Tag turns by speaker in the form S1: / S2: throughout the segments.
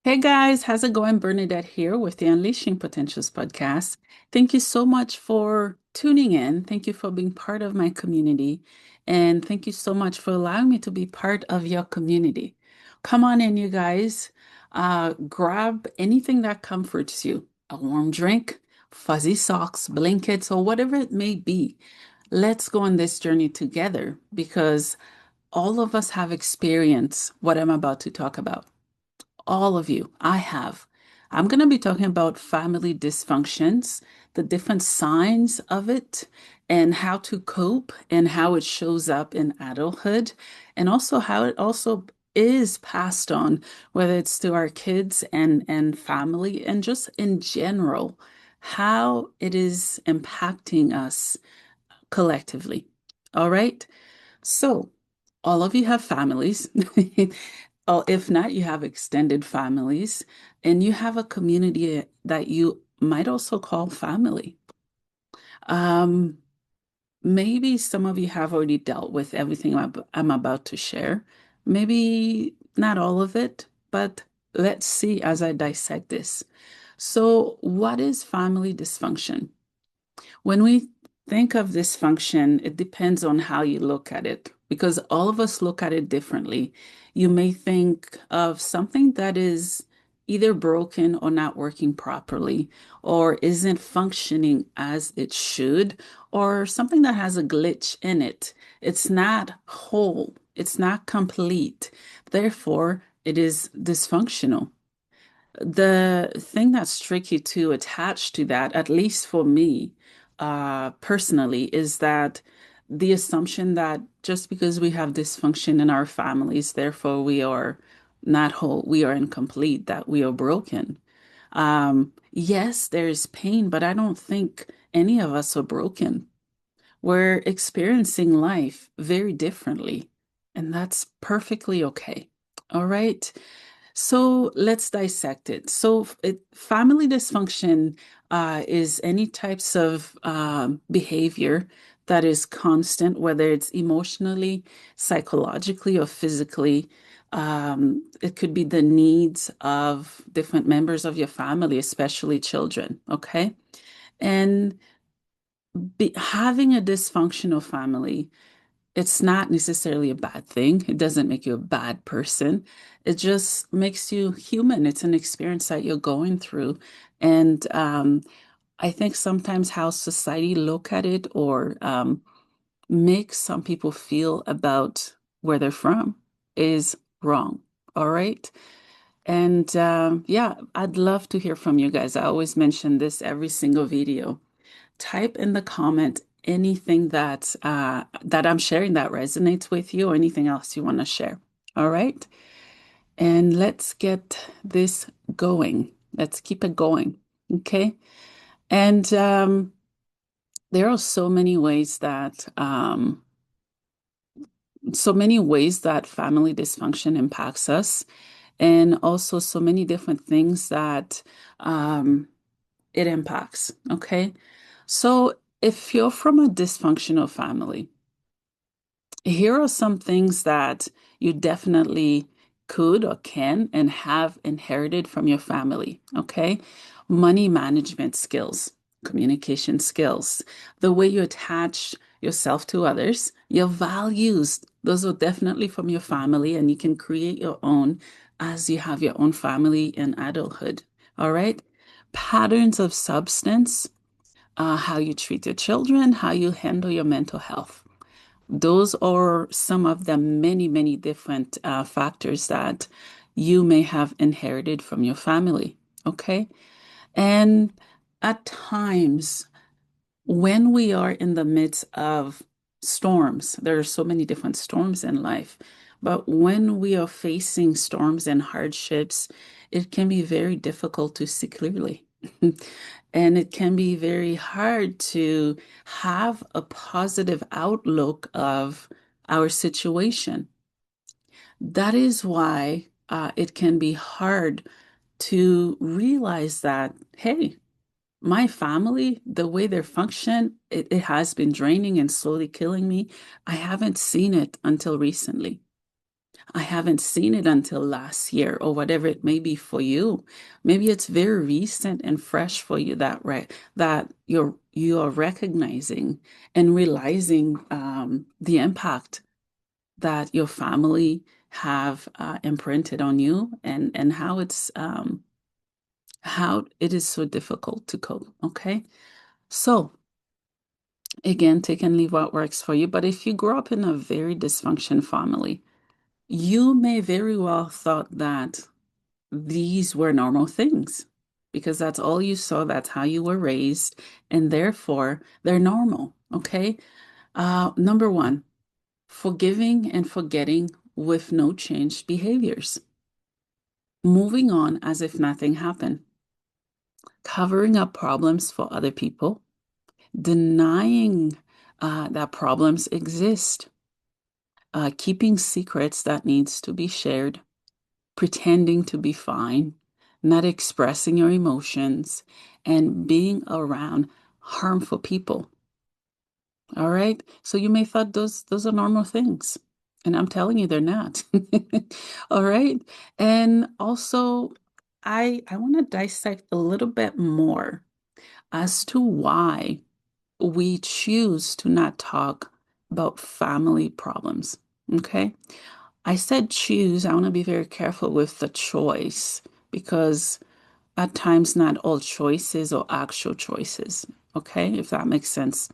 S1: Hey guys, how's it going? Bernadette here with the Unleashing Potentials podcast. Thank you so much for tuning in. Thank you for being part of my community. And thank you so much for allowing me to be part of your community. Come on in, you guys. Grab anything that comforts you, a warm drink, fuzzy socks, blankets, or whatever it may be. Let's go on this journey together because all of us have experienced what I'm about to talk about. All of you, I have. I'm going to be talking about family dysfunctions, the different signs of it, and how to cope and how it shows up in adulthood, and also how it also is passed on, whether it's to our kids and family, and just in general, how it is impacting us collectively. All right. So, all of you have families. Or if not, you have extended families, and you have a community that you might also call family. Um, Maybe some of you have already dealt with everything I'm about to share. Maybe not all of it, but let's see as I dissect this. So, what is family dysfunction? When we think of dysfunction, it depends on how you look at it because all of us look at it differently. You may think of something that is either broken or not working properly, or isn't functioning as it should, or something that has a glitch in it. It's not whole, it's not complete. Therefore, it is dysfunctional. The thing that's tricky to attach to that, at least for me, personally, is that the assumption that just because we have dysfunction in our families, therefore we are not whole, we are incomplete, that we are broken. Yes, there's pain, but I don't think any of us are broken. We're experiencing life very differently, and that's perfectly okay. All right. So let's dissect it. Family dysfunction is any types of behavior that is constant, whether it's emotionally, psychologically, or physically. It could be the needs of different members of your family, especially children. Okay. And having a dysfunctional family, it's not necessarily a bad thing. It doesn't make you a bad person. It just makes you human. It's an experience that you're going through. And I think sometimes how society look at it or makes some people feel about where they're from is wrong. All right. And yeah, I'd love to hear from you guys. I always mention this every single video. Type in the comment anything that I'm sharing that resonates with you or anything else you want to share. All right. And let's get this going. Let's keep it going. Okay. And there are so many ways that family dysfunction impacts us, and also so many different things that um, it impacts. Okay. So if you're from a dysfunctional family, here are some things that you definitely could or can and have inherited from your family. Okay. Money management skills, communication skills, the way you attach yourself to others, your values, those are definitely from your family, and you can create your own as you have your own family in adulthood. All right. Patterns of substance, how you treat your children, how you handle your mental health. Those are some of the many, many different factors that you may have inherited from your family. Okay. And at times, when we are in the midst of storms, there are so many different storms in life, but when we are facing storms and hardships, it can be very difficult to see clearly. And it can be very hard to have a positive outlook of our situation. That is why it can be hard to realize that, hey, my family, the way they function, it has been draining and slowly killing me. I haven't seen it until recently. I haven't seen it until last year or whatever it may be for you. Maybe it's very recent and fresh for you that you are recognizing and realizing the impact that your family have imprinted on you and how it is so difficult to cope. Okay, so again, take and leave what works for you. But if you grew up in a very dysfunction family, you may very well thought that these were normal things because that's all you saw, that's how you were raised, and therefore they're normal. Okay. Number one, forgiving and forgetting with no changed behaviors, moving on as if nothing happened, covering up problems for other people, denying that problems exist, keeping secrets that needs to be shared, pretending to be fine, not expressing your emotions, and being around harmful people. All right. So you may thought those are normal things. And I'm telling you they're not. All right. And also I want to dissect a little bit more as to why we choose to not talk about family problems. Okay. I said choose. I want to be very careful with the choice because at times not all choices are actual choices. Okay, if that makes sense.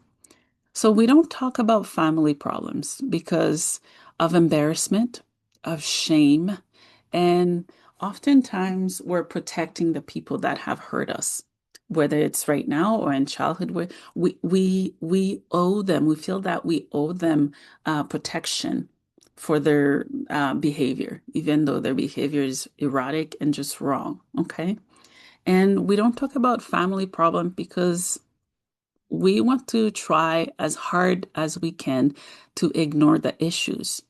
S1: So we don't talk about family problems because of embarrassment, of shame, and oftentimes we're protecting the people that have hurt us, whether it's right now or in childhood. Where we owe them. We feel that we owe them protection for their behavior, even though their behavior is erratic and just wrong. Okay, and we don't talk about family problem because we want to try as hard as we can to ignore the issues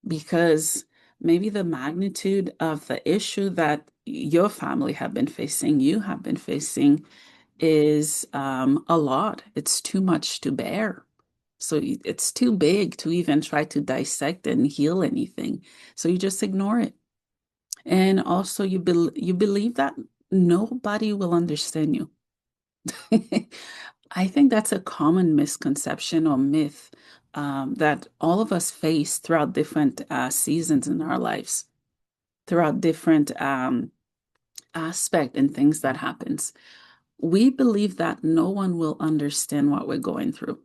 S1: because maybe the magnitude of the issue that your family have been facing, you have been facing, is a lot. It's too much to bear. So it's too big to even try to dissect and heal anything. So you just ignore it. And also you believe that nobody will understand you. I think that's a common misconception or myth that all of us face throughout different seasons in our lives, throughout different aspect and things that happens. We believe that no one will understand what we're going through,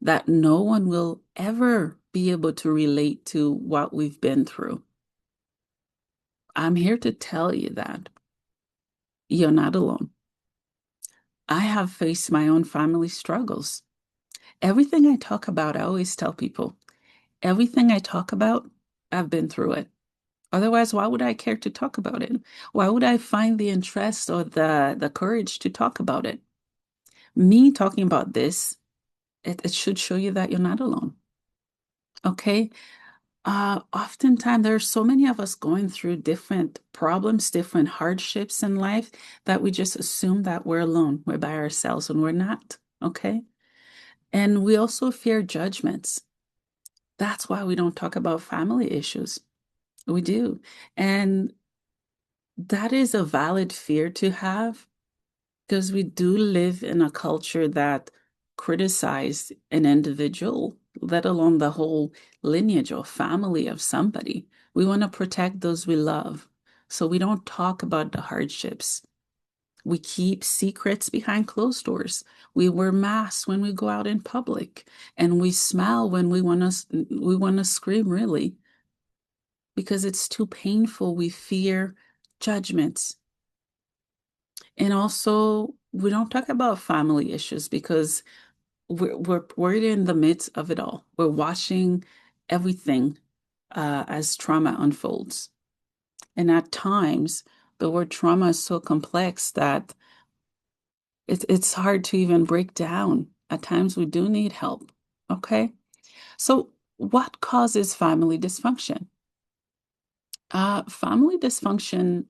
S1: that no one will ever be able to relate to what we've been through. I'm here to tell you that you're not alone. I have faced my own family struggles. Everything I talk about, I always tell people, everything I talk about, I've been through it. Otherwise, why would I care to talk about it? Why would I find the interest or the courage to talk about it? Me talking about this, it should show you that you're not alone. Okay. Oftentimes there are so many of us going through different problems, different hardships in life that we just assume that we're alone, we're by ourselves, and we're not. Okay. And we also fear judgments. That's why we don't talk about family issues. We do. And that is a valid fear to have because we do live in a culture that criticizes an individual, let alone the whole lineage or family of somebody. We want to protect those we love. So we don't talk about the hardships. We keep secrets behind closed doors. We wear masks when we go out in public, and we smile when we want to scream, really, because it's too painful. We fear judgments. And also, we don't talk about family issues because we're in the midst of it all. We're watching everything as trauma unfolds. And at times, the word trauma is so complex that it's hard to even break down. At times, we do need help. Okay. So, what causes family dysfunction? Family dysfunction,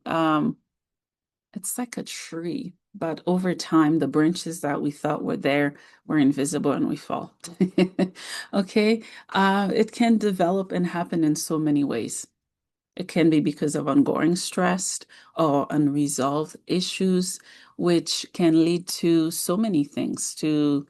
S1: it's like a tree, but over time, the branches that we thought were there were invisible and we fall. Okay. It can develop and happen in so many ways. It can be because of ongoing stress or unresolved issues, which can lead to so many things. To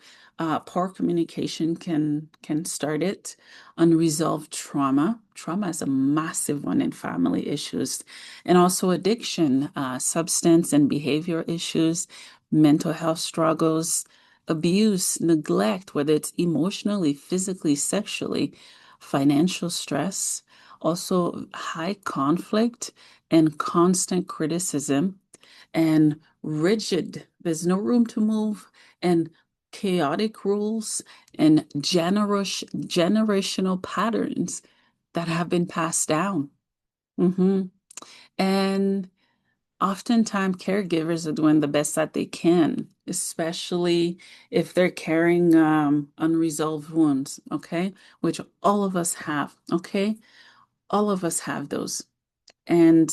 S1: poor communication can start it. Unresolved trauma. Trauma is a massive one in family issues, and also addiction, substance and behavior issues, mental health struggles, abuse, neglect, whether it's emotionally, physically, sexually, financial stress, also high conflict and constant criticism, and rigid, there's no room to move, and chaotic rules and generational patterns that have been passed down. And oftentimes, caregivers are doing the best that they can, especially if they're carrying unresolved wounds, okay? Which all of us have, okay? All of us have those. And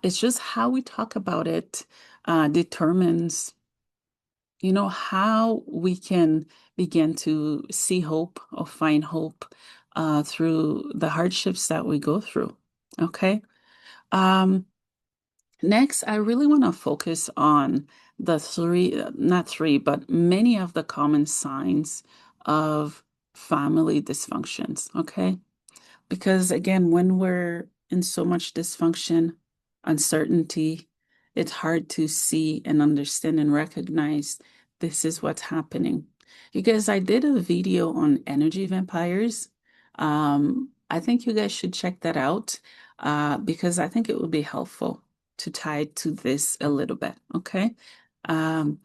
S1: it's just how we talk about it determines, how we can begin to see hope or find hope through the hardships that we go through, okay? Um, Next, I really want to focus on the three, not three, but many of the common signs of family dysfunctions, okay? Because again, when we're in so much dysfunction, uncertainty, it's hard to see and understand and recognize this is what's happening. You guys, I did a video on energy vampires. I think you guys should check that out because I think it would be helpful to tie to this a little bit, okay? Um,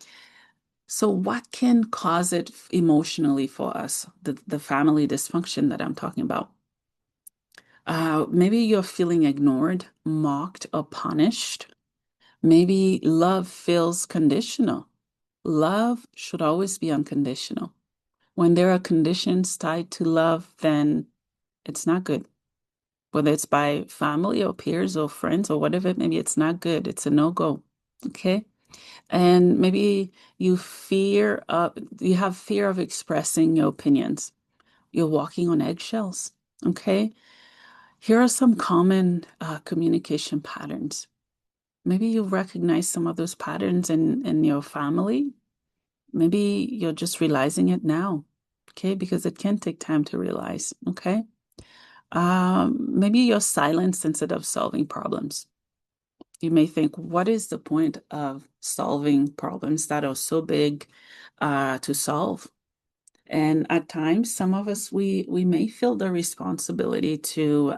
S1: so what can cause it emotionally for us, the family dysfunction that I'm talking about? Maybe you're feeling ignored, mocked, or punished. Maybe love feels conditional. Love should always be unconditional. When there are conditions tied to love, then it's not good. Whether it's by family or peers or friends or whatever, maybe it's not good. It's a no-go. Okay. And maybe you have fear of expressing your opinions. You're walking on eggshells. Okay. Here are some common communication patterns. Maybe you recognize some of those patterns in your family. Maybe you're just realizing it now, okay? Because it can take time to realize, okay? Maybe you're silent instead of solving problems. You may think, what is the point of solving problems that are so big to solve? And at times, some of us, we may feel the responsibility to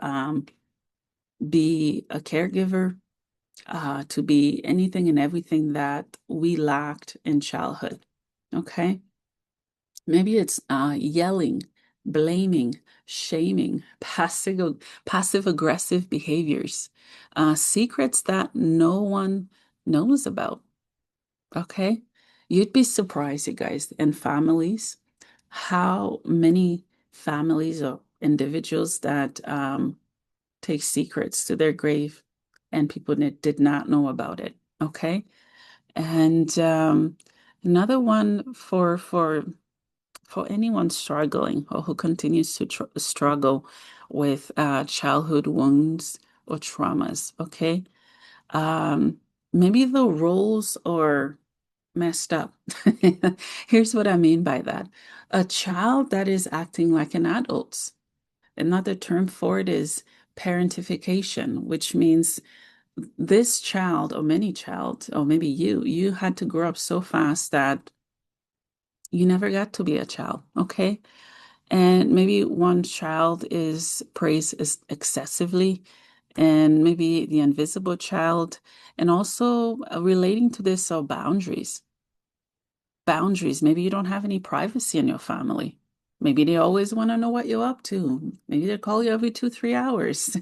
S1: be a caregiver, to be anything and everything that we lacked in childhood. Okay. Maybe it's yelling, blaming, shaming, passive aggressive behaviors, secrets that no one knows about. Okay. You'd be surprised, you guys, and families, how many families or individuals that take secrets to their grave and people did not know about it. Okay. And another one for anyone struggling or who continues to struggle with childhood wounds or traumas. Okay. Maybe the roles are messed up. Here's what I mean by that. A child that is acting like an adult. Another term for it is parentification, which means this child or many child, or maybe you had to grow up so fast that you never got to be a child, okay? And maybe one child is praised as excessively, and maybe the invisible child, and also relating to this are boundaries. Boundaries. Maybe you don't have any privacy in your family. Maybe they always want to know what you're up to. Maybe they call you every 2, 3 hours.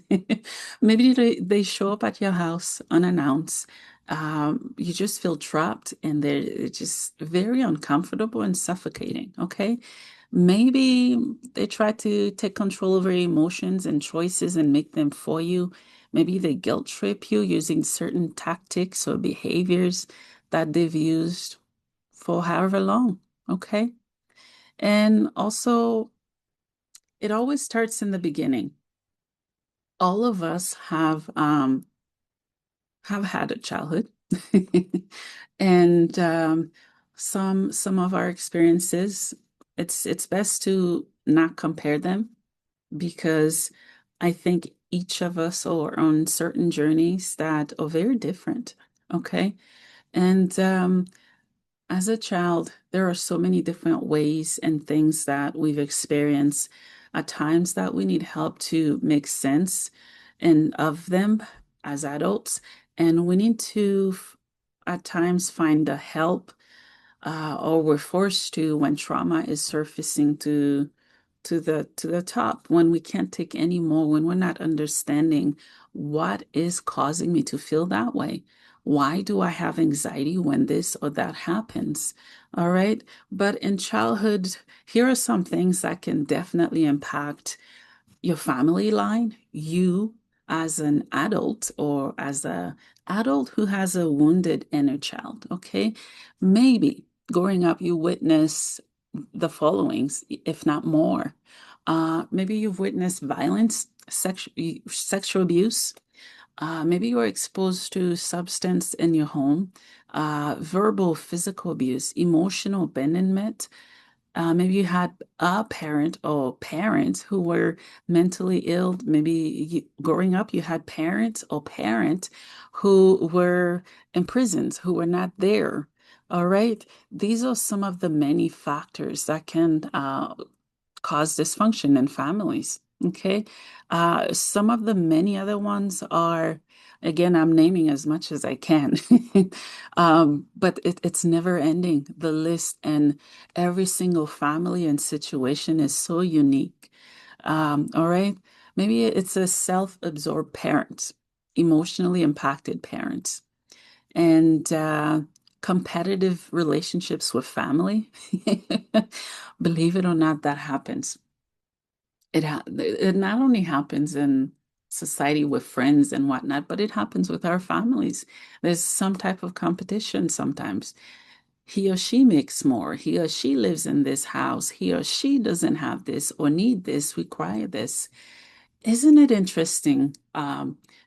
S1: Maybe they show up at your house unannounced. You just feel trapped and they're just very uncomfortable and suffocating. Okay. Maybe they try to take control over your emotions and choices and make them for you. Maybe they guilt trip you using certain tactics or behaviors that they've used for however long. Okay. And also, it always starts in the beginning. All of us have had a childhood. And some of our experiences, it's best to not compare them because I think each of us are on certain journeys that are very different. Okay. And as a child, there are so many different ways and things that we've experienced at times that we need help to make sense and of them as adults. And we need to at times find the help or we're forced to when trauma is surfacing to the top, when we can't take any more, when we're not understanding what is causing me to feel that way. Why do I have anxiety when this or that happens? All right. But in childhood, here are some things that can definitely impact your family line, you as an adult or as a adult who has a wounded inner child, okay? Maybe growing up you witness the followings, if not more. Maybe you've witnessed violence, sexual abuse. Maybe you were exposed to substance in your home, verbal, physical abuse, emotional abandonment, maybe you had a parent or parents who were mentally ill. Maybe growing up, you had parents or parent who were in prisons, who were not there. All right. These are some of the many factors that can cause dysfunction in families. Okay. Some of the many other ones are, again, I'm naming as much as I can, but it's never ending, the list, and every single family and situation is so unique. All right. Maybe it's a self-absorbed parent, emotionally impacted parents, and competitive relationships with family. Believe it or not, that happens. It not only happens in society with friends and whatnot, but it happens with our families. There's some type of competition sometimes. He or she makes more. He or she lives in this house. He or she doesn't have this or need this, require this. Isn't it interesting?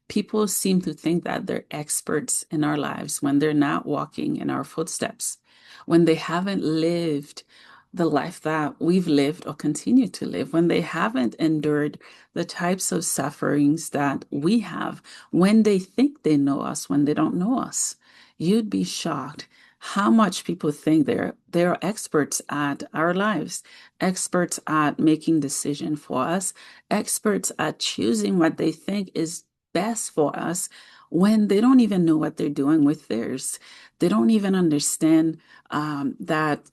S1: People seem to think that they're experts in our lives when they're not walking in our footsteps, when they haven't lived the life that we've lived or continue to live, when they haven't endured the types of sufferings that we have, when they think they know us, when they don't know us. You'd be shocked how much people think they're experts at our lives, experts at making decisions for us, experts at choosing what they think is best for us when they don't even know what they're doing with theirs. They don't even understand that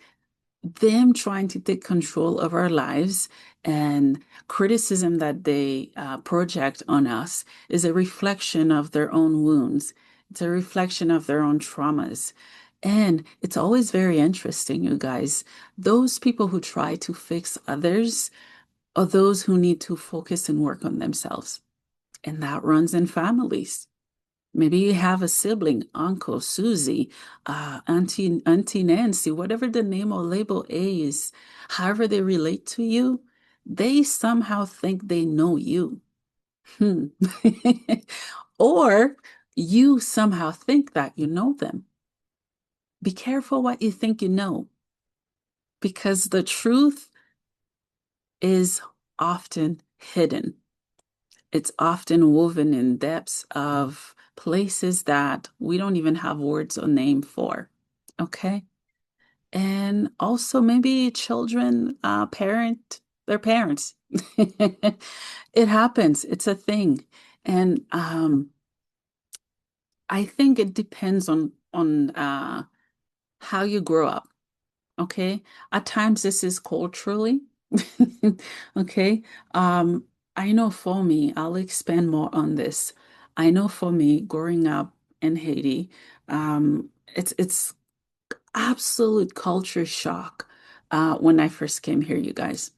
S1: them trying to take control of our lives and criticism that they project on us is a reflection of their own wounds. It's a reflection of their own traumas. And it's always very interesting, you guys. Those people who try to fix others are those who need to focus and work on themselves. And that runs in families. Maybe you have a sibling, Uncle Susie, Auntie Nancy, whatever the name or label is, however they relate to you, they somehow think they know you. Hmm. Or you somehow think that you know them. Be careful what you think you know, because the truth is often hidden. It's often woven in depths of places that we don't even have words or name for. Okay. And also maybe children parent their parents. It happens. It's a thing. And I think it depends on how you grow up. Okay. At times this is culturally. Okay. Um, I know for me, I'll expand more on this. I know for me, growing up in Haiti, it's absolute culture shock when I first came here, you guys.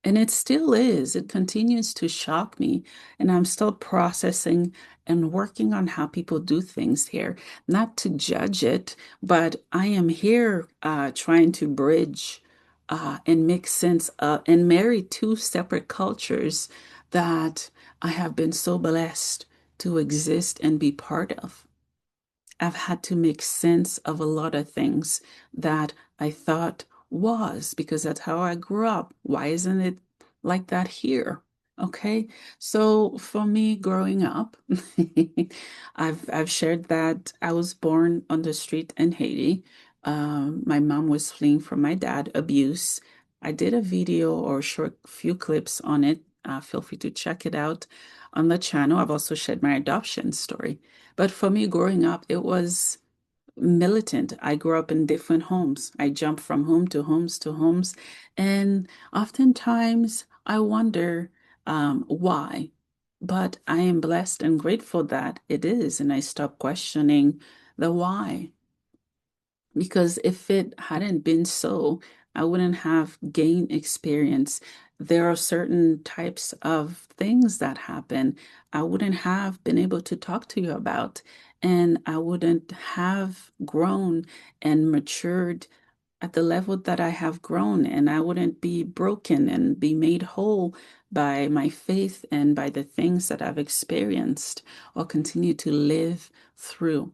S1: And it still is. It continues to shock me. And I'm still processing and working on how people do things here. Not to judge it, but I am here trying to bridge and make sense and marry two separate cultures that I have been so blessed to exist and be part of. I've had to make sense of a lot of things that I thought was because that's how I grew up. Why isn't it like that here? Okay. So for me growing up, I've shared that I was born on the street in Haiti. My mom was fleeing from my dad abuse. I did a video or short few clips on it. Feel free to check it out on the channel. I've also shared my adoption story. But for me, growing up, it was militant. I grew up in different homes. I jumped from home to homes to homes. And oftentimes I wonder why. But I am blessed and grateful that it is. And I stopped questioning the why. Because if it hadn't been so, I wouldn't have gained experience. There are certain types of things that happen I wouldn't have been able to talk to you about, and I wouldn't have grown and matured at the level that I have grown, and I wouldn't be broken and be made whole by my faith and by the things that I've experienced or continue to live through.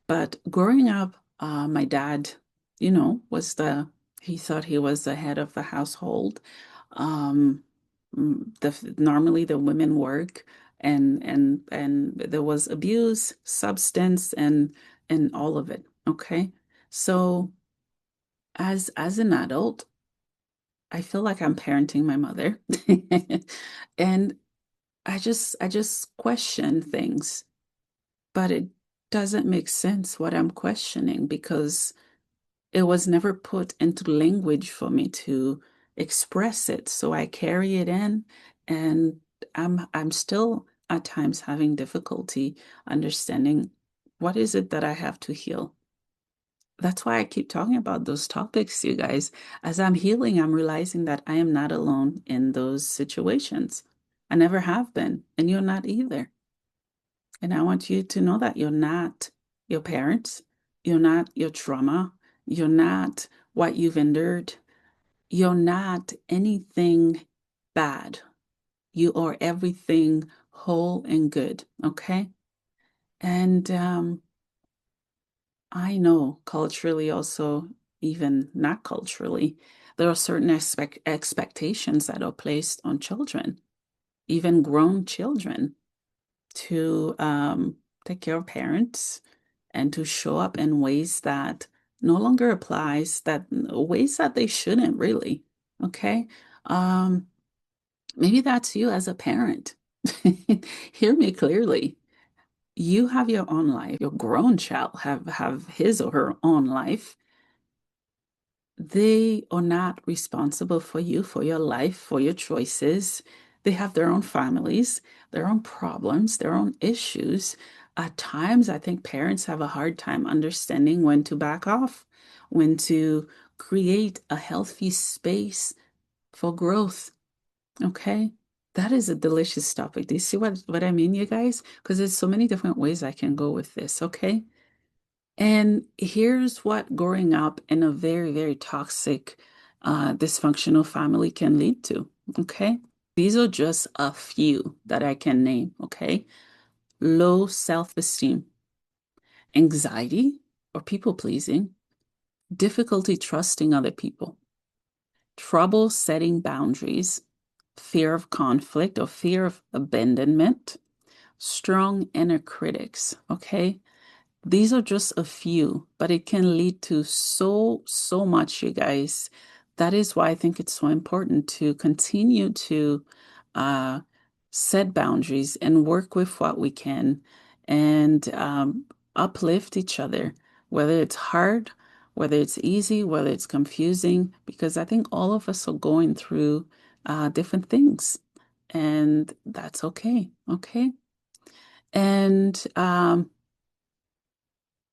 S1: But growing up, my dad, he thought he was the head of the household. Um, Normally the women work and there was abuse, substance and all of it. Okay. So as an adult, I feel like I'm parenting my mother. And I just question things, but it doesn't make sense what I'm questioning because it was never put into language for me to express it. So I carry it in, and I'm still at times having difficulty understanding what is it that I have to heal. That's why I keep talking about those topics, you guys. As I'm healing, I'm realizing that I am not alone in those situations. I never have been, and you're not either. And I want you to know that you're not your parents, you're not your trauma, you're not what you've endured, you're not anything bad. You are everything whole and good, okay? And I know culturally, also, even not culturally, there are certain expectations that are placed on children, even grown children, to take care of parents and to show up in ways that no longer applies, that ways that they shouldn't really. Okay. Um, Maybe that's you as a parent. Hear me clearly. You have your own life. Your grown child have his or her own life. They are not responsible for you, for your life, for your choices. They have their own families, their own problems, their own issues. At times, I think parents have a hard time understanding when to back off, when to create a healthy space for growth. Okay? That is a delicious topic. Do you see what I mean, you guys? Because there's so many different ways I can go with this, okay? And here's what growing up in a very, very toxic, dysfunctional family can lead to. Okay. These are just a few that I can name. Okay. Low self-esteem, anxiety or people pleasing, difficulty trusting other people, trouble setting boundaries, fear of conflict or fear of abandonment, strong inner critics. Okay. These are just a few, but it can lead to so much, you guys. That is why I think it's so important to continue to uh, set boundaries and work with what we can and uplift each other, whether it's hard, whether it's easy, whether it's confusing, because I think all of us are going through different things, and that's okay. Okay. And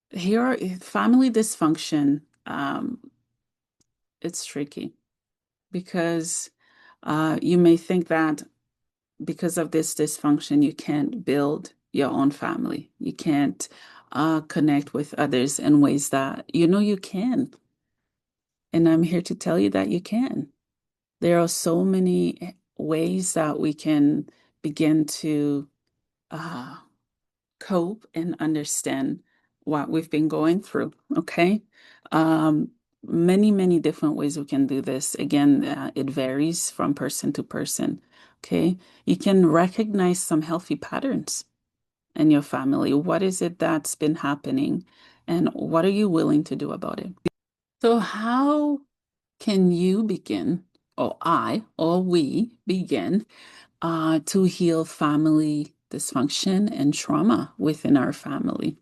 S1: here, family dysfunction, it's tricky because you may think that because of this dysfunction, you can't build your own family. You can't connect with others in ways that you know you can. And I'm here to tell you that you can. There are so many ways that we can begin to cope and understand what we've been going through, okay? Many different ways we can do this. Again, it varies from person to person, okay? You can recognize some healthy patterns in your family. What is it that's been happening, and what are you willing to do about it? So how can you begin, or I, or we begin to heal family dysfunction and trauma within our family?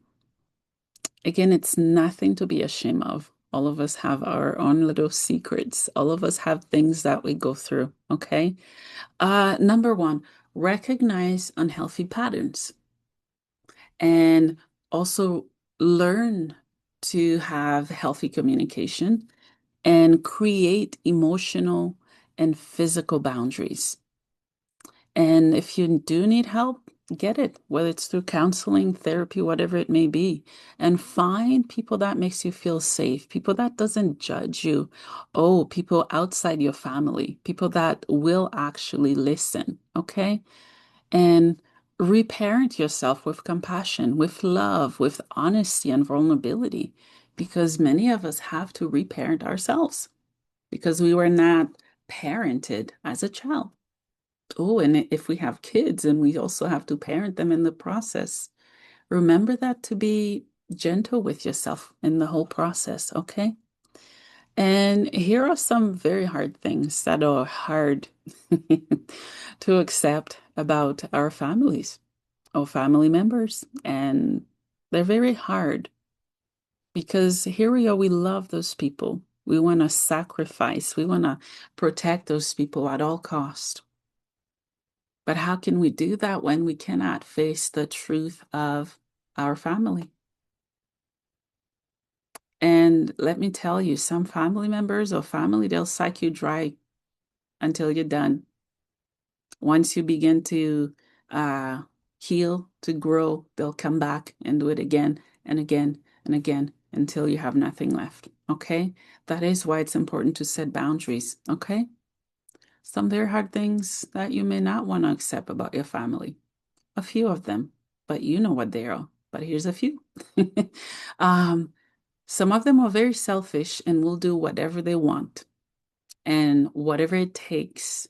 S1: Again, it's nothing to be ashamed of. All of us have our own little secrets. All of us have things that we go through, okay? Number one, recognize unhealthy patterns and also learn to have healthy communication and create emotional and physical boundaries. And if you do need help, get it, whether it's through counseling, therapy, whatever it may be, and find people that makes you feel safe, people that doesn't judge you. Oh, people outside your family, people that will actually listen, okay? And reparent yourself with compassion, with love, with honesty and vulnerability, because many of us have to reparent ourselves because we were not parented as a child. Oh, and if we have kids and we also have to parent them in the process, remember that to be gentle with yourself in the whole process, okay? And here are some very hard things that are hard to accept about our families or family members. And they're very hard because here we are, we love those people. We want to sacrifice, we want to protect those people at all cost. But how can we do that when we cannot face the truth of our family? And let me tell you, some family members or family, they'll suck you dry until you're done. Once you begin to heal, to grow, they'll come back and do it again and again and again until you have nothing left, okay? That is why it's important to set boundaries, okay? Some very hard things that you may not want to accept about your family. A few of them, but you know what they are. But here's a few. Some of them are very selfish and will do whatever they want and whatever it takes,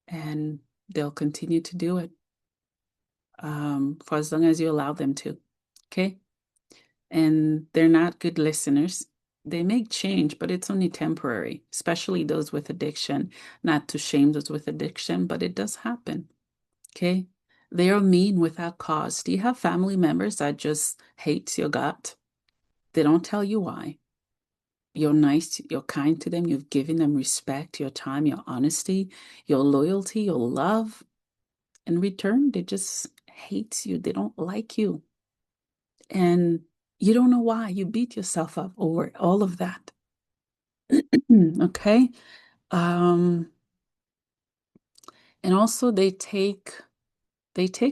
S1: and they'll continue to do it for as long as you allow them to. Okay? And they're not good listeners. They make change, but it's only temporary, especially those with addiction. Not to shame those with addiction, but it does happen. Okay? They are mean without cause. Do you have family members that just hates your gut? They don't tell you why. You're nice, you're kind to them, you've given them respect, your time, your honesty, your loyalty, your love. In return, they just hate you. They don't like you. And you don't know why. You beat yourself up over all of that. Okay? And also they take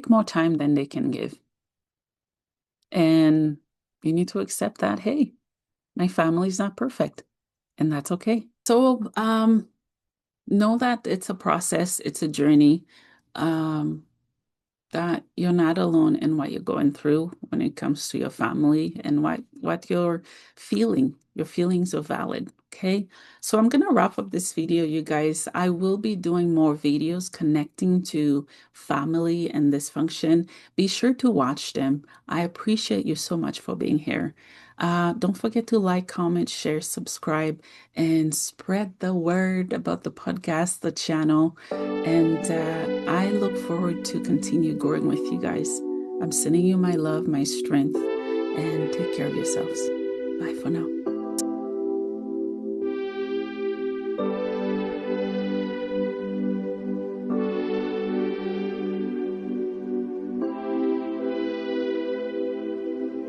S1: more time than they can give. And you need to accept that, hey, my family's not perfect, and that's okay. So know that it's a process, it's a journey, that you're not alone in what you're going through when it comes to your family and what you're feeling. Your feelings are valid, okay? So I'm gonna wrap up this video, you guys. I will be doing more videos connecting to family and dysfunction. Be sure to watch them. I appreciate you so much for being here. Don't forget to like, comment, share, subscribe, and spread the word about the podcast, the channel. And I look forward to continue growing with you guys. I'm sending you my love, my strength, and take care of yourselves. Bye for now.